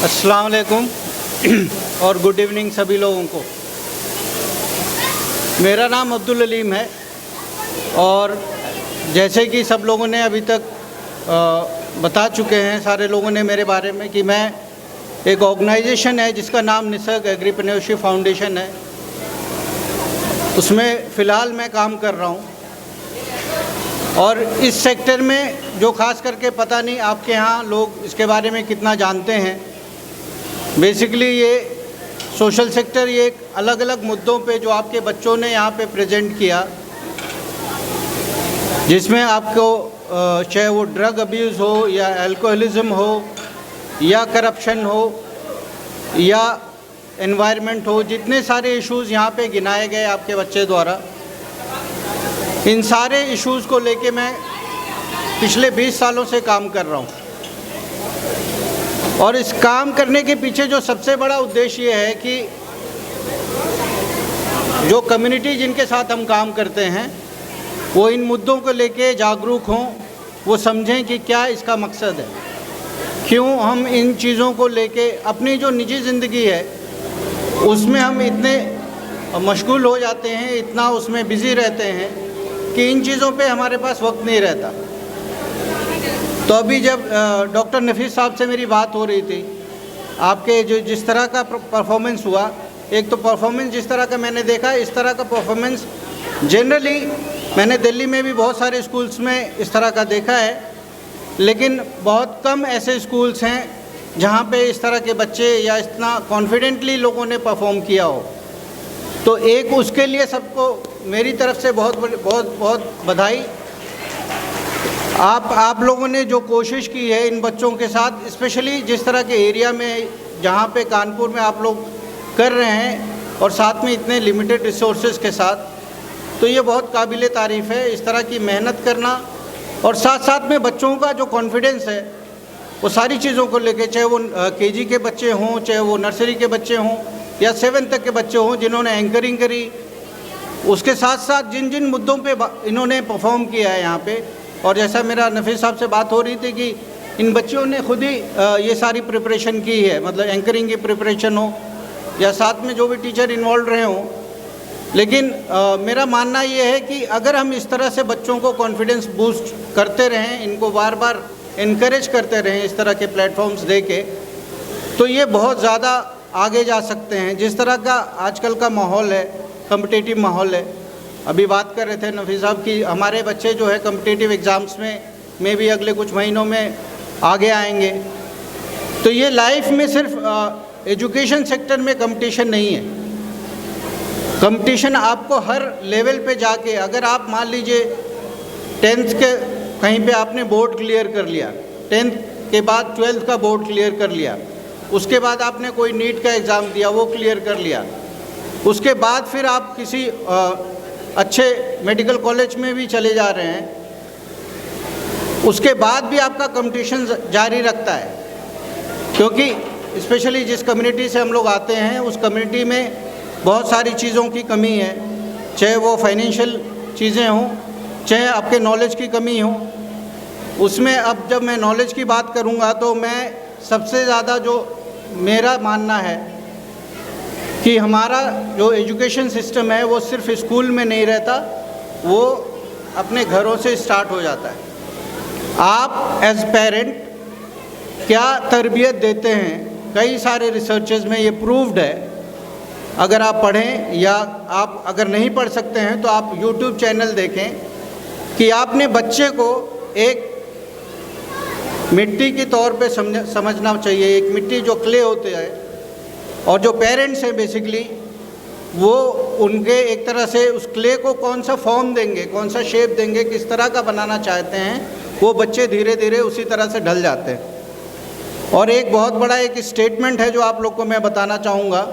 अस्सलाम वालेकुम और गुड इवनिंग सभी लोगों को। मेरा नाम अब्दुल अलीम है और जैसे कि सब लोगों ने अभी तक बता चुके हैं, सारे लोगों ने मेरे बारे में, कि मैं एक ऑर्गेनाइजेशन है जिसका नाम निसर्ग एग्रीप्रेन्योरशिप फाउंडेशन है, उसमें फ़िलहाल मैं काम कर रहा हूँ। और इस सेक्टर में जो ख़ास करके पता नहीं आपके यहाँ लोग इसके बारे में कितना जानते हैं, बेसिकली ये सोशल सेक्टर, ये एक अलग अलग मुद्दों पे जो आपके बच्चों ने यहाँ पे प्रेजेंट किया, जिसमें आपको चाहे वो ड्रग अब्यूज़ हो या अल्कोहलिज्म हो या करप्शन हो या एनवायरनमेंट हो, जितने सारे इश्यूज़ यहाँ पे गिनाए गए आपके बच्चे द्वारा, इन सारे इश्यूज़ को लेके मैं पिछले 20 सालों से काम कर रहा हूँ। और इस काम करने के पीछे जो सबसे बड़ा उद्देश्य ये है कि जो कम्युनिटी जिनके साथ हम काम करते हैं वो इन मुद्दों को लेके जागरूक हों, वो समझें कि क्या इसका मकसद है, क्यों हम इन चीज़ों को लेके अपनी जो निजी ज़िंदगी है उसमें हम इतने मशगूल हो जाते हैं, इतना उसमें बिज़ी रहते हैं कि इन चीज़ों पे हमारे पास वक्त नहीं रहता। तो अभी जब डॉक्टर नफीस साहब से मेरी बात हो रही थी, आपके जो जिस तरह का परफॉर्मेंस हुआ, एक तो परफॉर्मेंस जिस तरह का मैंने देखा, इस तरह का परफॉर्मेंस जनरली मैंने दिल्ली में भी बहुत सारे स्कूल्स में इस तरह का देखा है, लेकिन बहुत कम ऐसे स्कूल्स हैं जहाँ पे इस तरह के बच्चे या इतना कॉन्फिडेंटली लोगों ने परफॉर्म किया हो। तो एक उसके लिए सबको मेरी तरफ से बहुत बहुत बहुत बधाई। आप लोगों ने जो कोशिश की है इन बच्चों के साथ, स्पेशली जिस तरह के एरिया में जहाँ पे कानपुर में आप लोग कर रहे हैं और साथ में इतने लिमिटेड रिसोर्सेज के साथ, तो ये बहुत काबिल तारीफ़ है इस तरह की मेहनत करना। और साथ साथ में बच्चों का जो कॉन्फिडेंस है वो सारी चीज़ों को लेके, चाहे वो केजी के बच्चे हों, चाहे वो नर्सरी के बच्चे हों या 7 तक के बच्चे हों जिन्होंने एंकरिंग करी, उसके साथ साथ जिन जिन मुद्दों पे इन्होंने परफॉर्म किया है यहाँ पे। और जैसा मेरा नफीस साहब से बात हो रही थी कि इन बच्चों ने खुद ही ये सारी प्रिपरेशन की है, मतलब एंकरिंग की प्रिपरेशन हो या साथ में जो भी टीचर इन्वॉल्व रहे हों। लेकिन मेरा मानना ये है कि अगर हम इस तरह से बच्चों को कॉन्फिडेंस बूस्ट करते रहें, इनको बार बार इनकरेज करते रहें इस तरह के प्लेटफॉर्म्स दे के, तो ये बहुत ज़्यादा आगे जा सकते हैं। जिस तरह का आजकल का माहौल है, कम्पिटिटिव माहौल है, अभी बात कर रहे थे नफीस साहब कि हमारे बच्चे जो है कम्पिटिटिव एग्ज़ाम्स में भी अगले कुछ महीनों में आगे आएंगे। तो ये लाइफ में सिर्फ एजुकेशन सेक्टर में कंपटीशन नहीं है, कंपटीशन आपको हर लेवल पे जाके, अगर आप मान लीजिए 10th के कहीं पे आपने बोर्ड क्लियर कर लिया, 10th के बाद 12th का बोर्ड क्लियर कर लिया, उसके बाद आपने कोई नीट का एग्ज़ाम दिया, वो क्लियर कर लिया, उसके बाद फिर आप किसी अच्छे मेडिकल कॉलेज में भी चले जा रहे हैं, उसके बाद भी आपका कंपटीशन जारी रखता है। क्योंकि स्पेशली जिस कम्युनिटी से हम लोग आते हैं उस कम्युनिटी में बहुत सारी चीज़ों की कमी है, चाहे वो फाइनेंशियल चीज़ें हों, चाहे आपके नॉलेज की कमी हो। उसमें अब जब मैं नॉलेज की बात करूँगा तो मैं सबसे ज़्यादा जो मेरा मानना है कि हमारा जो एजुकेशन सिस्टम है वो सिर्फ स्कूल में नहीं रहता, वो अपने घरों से स्टार्ट हो जाता है। आप एज पेरेंट क्या तरबियत देते हैं, कई सारे रिसर्चेज में ये प्रूव्ड है। अगर आप पढ़ें या आप अगर नहीं पढ़ सकते हैं तो आप YouTube चैनल देखें कि आपने बच्चे को एक मिट्टी के तौर पे समझना चाहिए। एक मिट्टी जो क्ले होते हैं और जो पेरेंट्स हैं बेसिकली वो उनके एक तरह से उस क्ले को कौन सा फॉर्म देंगे, कौन सा शेप देंगे, किस तरह का बनाना चाहते हैं, वो बच्चे धीरे धीरे उसी तरह से ढल जाते हैं। और एक बहुत बड़ा एक स्टेटमेंट है जो आप लोग को मैं बताना चाहूँगा,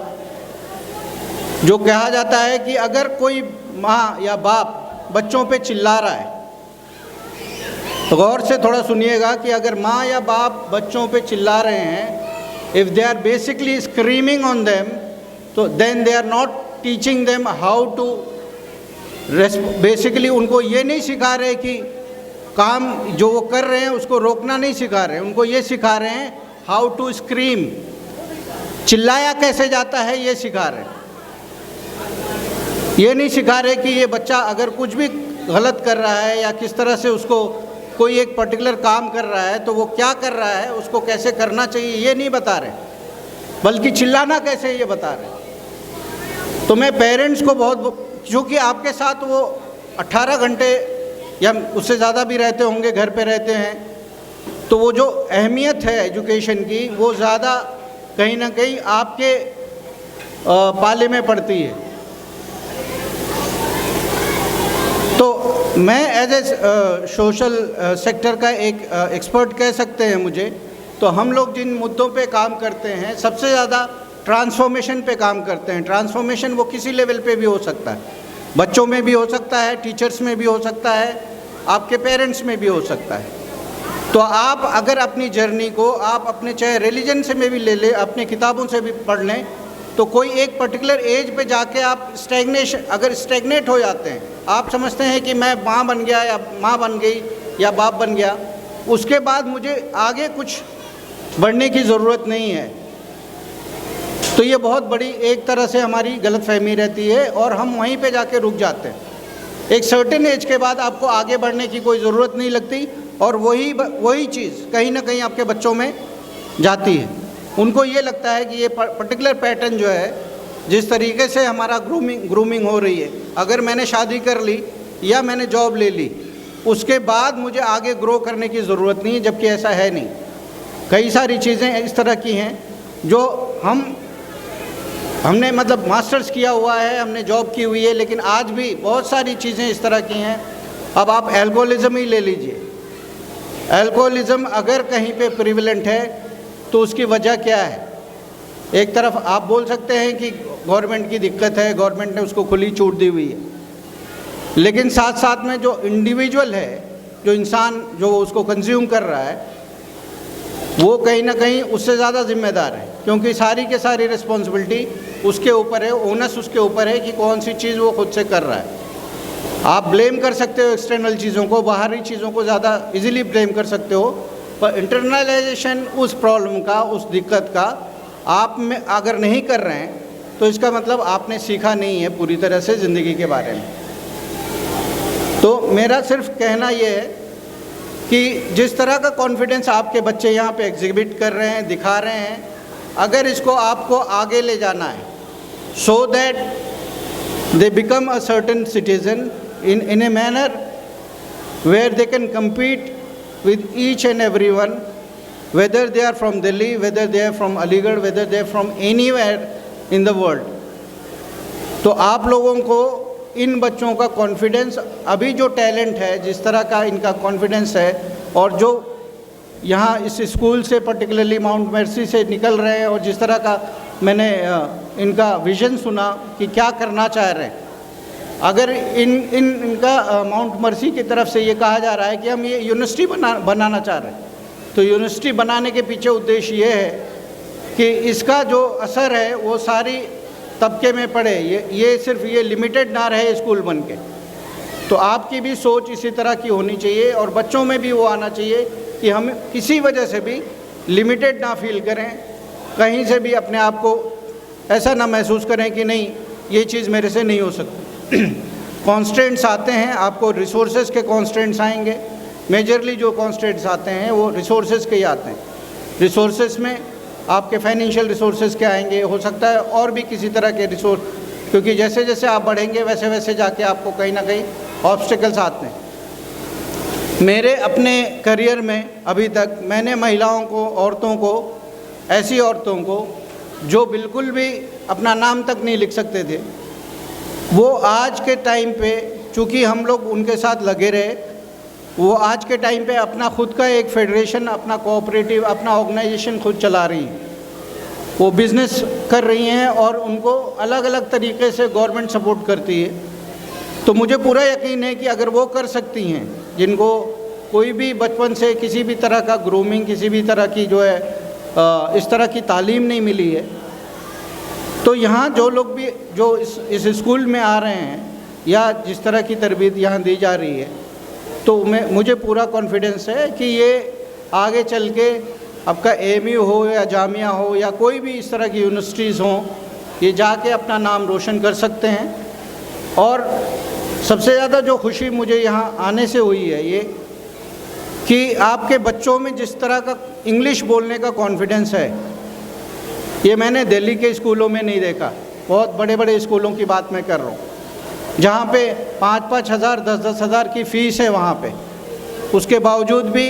जो कहा जाता है कि अगर कोई माँ या बाप बच्चों पे चिल्ला रहा है, तो गौर से थोड़ा सुनिएगा कि अगर माँ या बाप बच्चों पे चिल्ला रहे हैं, if they are basically screaming on them, तो then they are not teaching them how to basically उनको ये नहीं सिखा रहे कि काम जो वो कर रहे हैं उसको रोकना नहीं सिखा रहे हैं, उनको ये सिखा रहे हैं हाउ टू स्क्रीम, चिल्लाया कैसे जाता है ये सिखा रहे हैं। ये नहीं सिखा रहे कि ये बच्चा अगर कुछ भी गलत कर रहा है या किस तरह से उसको कोई एक पर्टिकुलर काम कर रहा है तो वो क्या कर रहा है, उसको कैसे करना चाहिए, ये नहीं बता रहे, बल्कि चिल्लाना कैसे ये बता रहे। तो मैं पेरेंट्स को बहुत, क्योंकि आपके साथ वो 18 घंटे या उससे ज़्यादा भी रहते होंगे, घर पे रहते हैं, तो वो जो अहमियत है एजुकेशन की वो ज़्यादा कहीं ना कहीं आपके पाले में पड़ती है। तो मैं एज ए सोशल सेक्टर का एक एक्सपर्ट कह सकते हैं मुझे, तो हम लोग जिन मुद्दों पे काम करते हैं सबसे ज़्यादा ट्रांसफॉर्मेशन पे काम करते हैं। ट्रांसफॉर्मेशन वो किसी लेवल पे भी हो सकता है, बच्चों में भी हो सकता है, टीचर्स में भी हो सकता है, आपके पेरेंट्स में भी हो सकता है। तो आप अगर अपनी जर्नी को आप अपने चाहे रिलीजन से में भी ले लें, अपनी किताबों से भी पढ़ लें, तो कोई एक पर्टिकुलर एज पे जाके आप अगर स्टैग्नेट हो जाते हैं, आप समझते हैं कि मैं माँ बन गया या माँ बन गई या बाप बन गया, उसके बाद मुझे आगे कुछ बढ़ने की ज़रूरत नहीं है, तो ये बहुत बड़ी एक तरह से हमारी गलतफहमी रहती है और हम वहीं पे जाके रुक जाते हैं। एक सर्टेन एज के बाद आपको आगे बढ़ने की कोई ज़रूरत नहीं लगती और वही चीज़ कहीं ना कहीं आपके बच्चों में जाती है। उनको ये लगता है कि ये पर्टिकुलर पैटर्न जो है, जिस तरीके से हमारा ग्रूमिंग हो रही है, अगर मैंने शादी कर ली या मैंने जॉब ले ली, उसके बाद मुझे आगे ग्रो करने की ज़रूरत नहीं है, जबकि ऐसा है नहीं। कई सारी चीज़ें इस तरह की हैं जो हमने मतलब मास्टर्स किया हुआ है, हमने जॉब की हुई है, लेकिन आज भी बहुत सारी चीज़ें इस तरह की हैं। अब आप एल्कोहलिज्म ही ले लीजिए, एल्कोहलिज्म अगर कहीं पे प्रिवेलेंट है तो उसकी वजह क्या है? एक तरफ आप बोल सकते हैं कि गवर्नमेंट की दिक्कत है, गवर्नमेंट ने उसको खुली छूट दी हुई है, लेकिन साथ साथ में जो इंडिविजुअल है, जो इंसान जो उसको कंज्यूम कर रहा है, वो कहीं ना कहीं उससे ज़्यादा जिम्मेदार है, क्योंकि सारी के सारी रिस्पॉन्सिबिलिटी उसके ऊपर है, ओनस उसके ऊपर है कि कौन सी चीज़ वो खुद से कर रहा है। आप ब्लेम कर सकते हो एक्सटर्नल चीज़ों को, बाहरी चीज़ों को ज़्यादा इजीली ब्लेम कर सकते हो, पर इंटरनलाइजेशन उस प्रॉब्लम का, उस दिक्कत का आप में अगर नहीं कर रहे हैं तो इसका मतलब आपने सीखा नहीं है पूरी तरह से ज़िंदगी के बारे में। तो मेरा सिर्फ कहना ये है कि जिस तरह का कॉन्फिडेंस आपके बच्चे यहाँ पे एग्जिबिट कर रहे हैं, दिखा रहे हैं, अगर इसको आपको आगे ले जाना है so that they become a certain citizen in a manner where they can compete with each and everyone, whether they are from Delhi, whether they are from Aligarh, whether they are from anywhere in the world। तो आप लोगों को इन बच्चों का confidence, अभी जो talent है, जिस तरह का इनका कॉन्फिडेंस है, और जो यहाँ इस स्कूल से पर्टिकुलरली माउंट मर्सी से निकल रहे हैं, और जिस तरह का मैंने इनका विज़न सुना कि क्या करना चाह रहे हैं, अगर इनका माउंट मर्सी की तरफ से ये कहा जा रहा है कि हम ये यूनिवर्सिटी बनाना चाह रहे हैं, तो यूनिवर्सिटी बनाने के पीछे उद्देश्य ये है कि इसका जो असर है वो सारी तबके में पड़े, ये सिर्फ ये लिमिटेड ना रहे स्कूल बन के। तो आपकी भी सोच इसी तरह की होनी चाहिए और बच्चों में भी वो आना चाहिए कि हम किसी वजह से भी लिमिटेड ना फील करें, कहीं से भी अपने आप को ऐसा ना महसूस करें कि नहीं ये चीज़ मेरे से नहीं हो सकती। कॉन्स्टेंट्स आते हैं, आपको रिसोर्सेज के कॉन्स्टेंट्स आएंगे, मेजरली जो कॉन्स्टेंट्स आते हैं वो रिसोर्सेज के ही आते हैं। रिसोर्सेज में आपके फाइनेंशियल रिसोर्सेज के आएंगे, हो सकता है और भी किसी तरह के रिसोर्स, क्योंकि जैसे जैसे आप बढ़ेंगे वैसे वैसे जाके आपको कहीं ना कहीं ऑब्स्टिकल्स आते हैं। मेरे अपने करियर में अभी तक मैंने महिलाओं को, औरतों को, ऐसी औरतों को जो बिल्कुल भी अपना नाम तक नहीं लिख सकते थे, वो आज के टाइम पे चूँकि हम लोग उनके साथ लगे रहे, वो आज के टाइम पे अपना खुद का एक फेडरेशन, अपना कोऑपरेटिव, अपना ऑर्गेनाइजेशन खुद चला रही हैं, वो बिज़नेस कर रही हैं और उनको अलग अलग तरीके से गवर्नमेंट सपोर्ट करती है। तो मुझे पूरा यकीन है कि अगर वो कर सकती हैं, जिनको कोई भी बचपन से किसी भी तरह का ग्रूमिंग, किसी भी तरह की जो है इस तरह की तालीम नहीं मिली है, तो यहाँ जो लोग भी जो इस स्कूल में आ रहे हैं या जिस तरह की तरबियत यहाँ दी जा रही है, तो मुझे पूरा कॉन्फिडेंस है कि ये आगे चल के आपका AMU हो या जामिया हो या कोई भी इस तरह की यूनिवर्सिटीज़ हों, ये जाके अपना नाम रोशन कर सकते हैं। और सबसे ज़्यादा जो खुशी मुझे यहाँ आने से हुई है ये कि आपके बच्चों में जिस तरह का इंग्लिश बोलने का कॉन्फिडेंस है, ये मैंने दिल्ली के स्कूलों में नहीं देखा। बहुत बड़े बड़े स्कूलों की बात मैं कर रहा हूँ, जहाँ पे 5-5 हज़ार 10-10 हज़ार की फ़ीस है वहाँ पे, उसके बावजूद भी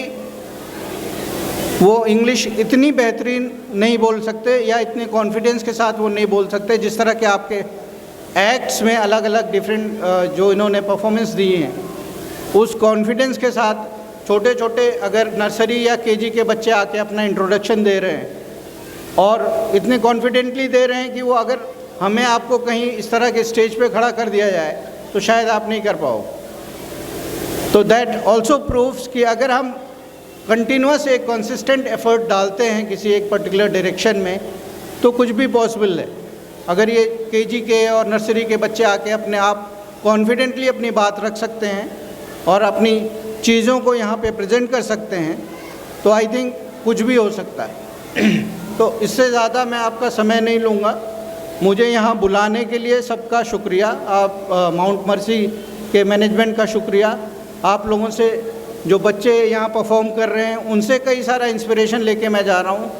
वो इंग्लिश इतनी बेहतरीन नहीं बोल सकते या इतने कॉन्फिडेंस के साथ वो नहीं बोल सकते जिस तरह के आपके एक्ट्स में अलग अलग डिफरेंट जो इन्होंने परफॉर्मेंस दिए हैं, उस कॉन्फिडेंस के साथ छोटे छोटे अगर नर्सरी या KG के बच्चे आके अपना इंट्रोडक्शन दे रहे हैं और इतने कॉन्फिडेंटली दे रहे हैं कि वो अगर हमें आपको कहीं इस तरह के स्टेज पे खड़ा कर दिया जाए तो शायद आप नहीं कर पाओ। तो दैट ऑल्सो प्रूव्स कि अगर हम कंटिन्यूस एक कंसिस्टेंट एफर्ट डालते हैं किसी एक पर्टिकुलर डायरेक्शन में तो कुछ भी पॉसिबल है। अगर ये KG के और नर्सरी के बच्चे आके अपने आप कॉन्फिडेंटली अपनी बात रख सकते हैं और अपनी चीज़ों को यहाँ पे प्रेजेंट कर सकते हैं तो आई थिंक कुछ भी हो सकता है। तो इससे ज़्यादा मैं आपका समय नहीं लूँगा। मुझे यहाँ बुलाने के लिए सबका शुक्रिया, आप माउंट मर्सी के मैनेजमेंट का शुक्रिया, आप लोगों से जो बच्चे यहाँ परफॉर्म कर रहे हैं उनसे कई सारा इंस्पिरेशन लेके मैं जा रहा हूँ,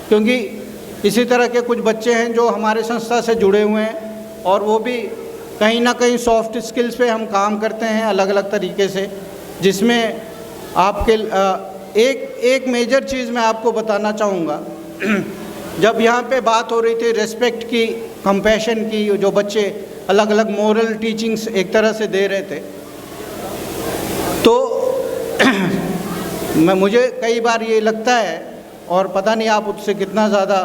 क्योंकि इसी तरह के कुछ बच्चे हैं जो हमारे संस्था से जुड़े हुए हैं और वो भी कहीं ना कहीं सॉफ्ट स्किल्स पे हम काम करते हैं अलग अलग तरीके से, जिसमें आपके एक मेजर चीज़ मैं आपको बताना चाहूँगा। जब यहाँ पे बात हो रही थी रेस्पेक्ट की, कंपैशन की, जो बच्चे अलग अलग मोरल टीचिंग्स एक तरह से दे रहे थे, तो मुझे कई बार ये लगता है, और पता नहीं आप उससे कितना ज़्यादा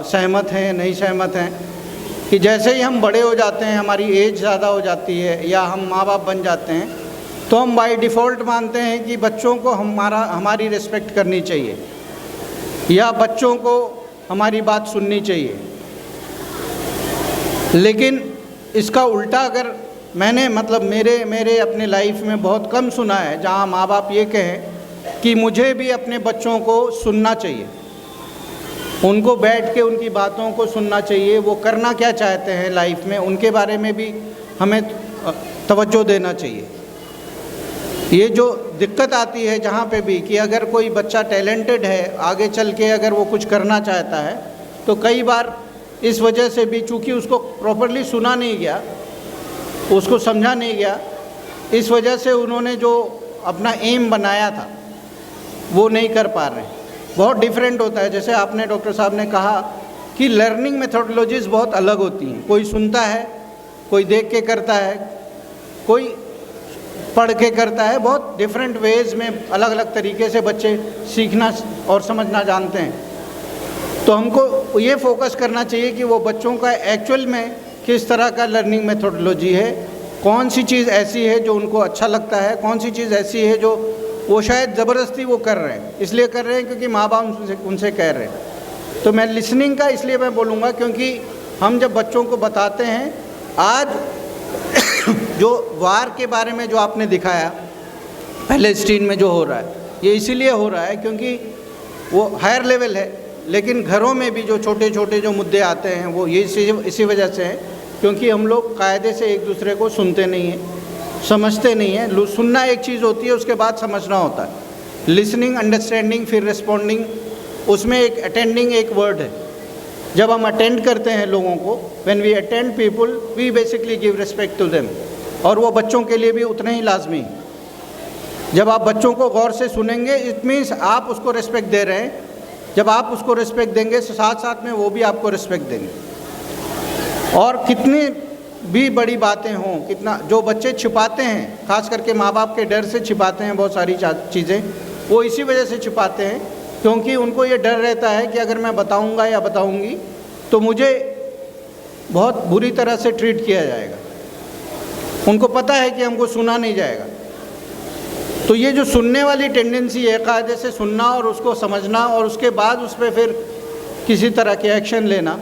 सहमत हैं नहीं सहमत हैं, कि जैसे ही हम बड़े हो जाते हैं, हमारी एज ज़्यादा हो जाती है या हम माँ बाप बन जाते हैं, तो हम बाय डिफ़ॉल्ट मानते हैं कि बच्चों को हमारी रिस्पेक्ट करनी चाहिए या बच्चों को हमारी बात सुननी चाहिए। लेकिन इसका उल्टा अगर मैंने मेरे अपने लाइफ में बहुत कम सुना है जहाँ माँ बाप ये कहें कि मुझे भी अपने बच्चों को सुनना चाहिए, उनको बैठ के उनकी बातों को सुनना चाहिए, वो करना क्या चाहते हैं लाइफ में उनके बारे में भी हमें तवज्जो देना चाहिए। ये जो दिक्कत आती है जहाँ पे भी कि अगर कोई बच्चा टैलेंटेड है, आगे चल के अगर वो कुछ करना चाहता है, तो कई बार इस वजह से भी चूँकि उसको प्रॉपरली सुना नहीं गया, उसको समझा नहीं गया, इस वजह से उन्होंने जो अपना एम बनाया था वो नहीं कर पा रहे। बहुत डिफरेंट होता है, जैसे आपने डॉक्टर साहब ने कहा कि लर्निंग मेथोडोलॉजीज़ बहुत अलग होती हैं। कोई सुनता है, कोई देख के करता है, कोई पढ़ के करता है। बहुत डिफरेंट वेज़ में अलग अलग तरीके से बच्चे सीखना और समझना जानते हैं। तो हमको ये फोकस करना चाहिए कि वो बच्चों का एक्चुअल में किस तरह का लर्निंग मेथोडोलॉजी है, कौन सी चीज़ ऐसी है जो उनको अच्छा लगता है, कौन सी चीज़ ऐसी है जो वो शायद ज़बरदस्ती वो कर रहे हैं, इसलिए कर रहे हैं क्योंकि माँ बाप उनसे कह रहे हैं। तो मैं लिसनिंग का इसलिए मैं बोलूँगा क्योंकि हम जब बच्चों को बताते हैं, आज जो वार के बारे में जो आपने दिखाया पैलेस्टीन में जो हो रहा है, ये इसीलिए हो रहा है क्योंकि वो हायर लेवल है, लेकिन घरों में भी जो छोटे छोटे जो मुद्दे आते हैं वो ये इसी वजह से है क्योंकि हम लोग कायदे से एक दूसरे को सुनते नहीं हैं, समझते नहीं हैं। सुनना एक चीज़ होती है, उसके बाद समझना होता है। लिसनिंग, अंडरस्टैंडिंग, फिर रिस्पॉन्डिंग, उसमें एक अटेंडिंग एक वर्ड है। जब हम अटेंड करते हैं लोगों को, when we attend people we basically give respect to them, और वो बच्चों के लिए भी उतना ही लाजमी है। जब आप बच्चों को गौर से सुनेंगे, इट मीन्स आप उसको रिस्पेक्ट दे रहे हैं। जब आप उसको रिस्पेक्ट देंगे तो साथ साथ में वो भी आपको रिस्पेक्ट देंगे। और कितनी भी बड़ी बातें हों, कितना जो बच्चे छिपाते हैं, ख़ास करके माँ बाप के डर से छिपाते हैं बहुत सारी चीज़ें, वो इसी वजह से छिपाते हैं क्योंकि उनको ये डर रहता है कि अगर मैं बताऊंगा या बताऊंगी तो मुझे बहुत बुरी तरह से ट्रीट किया जाएगा। उनको पता है कि हमको सुना नहीं जाएगा। तो ये जो सुनने वाली टेंडेंसी है, कायदे से सुनना और उसको समझना और उसके बाद उस पर फिर किसी तरह के एक्शन लेना,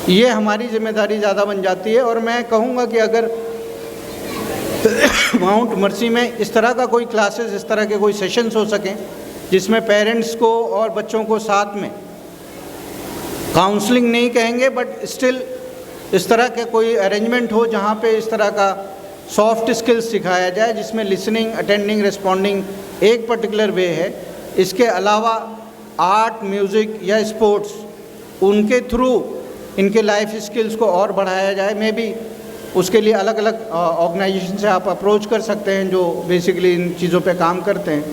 ये हमारी जिम्मेदारी ज़्यादा बन जाती है। और मैं कहूँगा कि अगर माउंट मर्सी में इस तरह का कोई क्लासेस, इस तरह के कोई सेशंस हो सकें जिसमें पेरेंट्स को और बच्चों को साथ में काउंसलिंग नहीं कहेंगे बट स्टिल इस तरह के कोई अरेंजमेंट हो जहाँ पे इस तरह का सॉफ्ट स्किल्स सिखाया जाए, जिसमें लिसनिंग, अटेंडिंग, रिस्पॉन्डिंग एक पर्टिकुलर वे है। इसके अलावा आर्ट, म्यूज़िक या स्पोर्ट्स, उनके थ्रू इनके लाइफ स्किल्स को और बढ़ाया जाए। मे बी उसके लिए अलग अलग ऑर्गेनाइजेशन से आप अप्रोच कर सकते हैं जो बेसिकली इन चीज़ों पे काम करते हैं,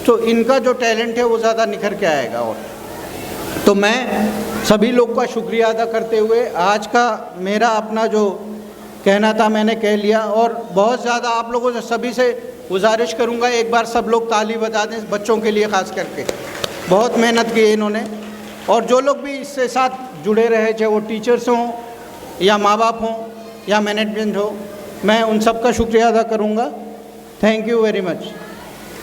तो इनका जो टैलेंट है वो ज़्यादा निखर के आएगा। और तो मैं सभी लोग का शुक्रिया अदा करते हुए आज का मेरा अपना जो कहना था मैंने कह लिया। और बहुत ज़्यादा आप लोगों से सभी से गुजारिश करूंगा, एक बार सब लोग ताली बजा दें बच्चों के लिए, ख़ास करके बहुत मेहनत की है इन्होंने। और जो लोग भी इससे साथ जुड़े रहे, चाहे वो टीचर्स हों या माँ बाप हों या मैनेजमेंट हो, मैं उन सब का शुक्रिया अदा करूंगा। Thank you very much.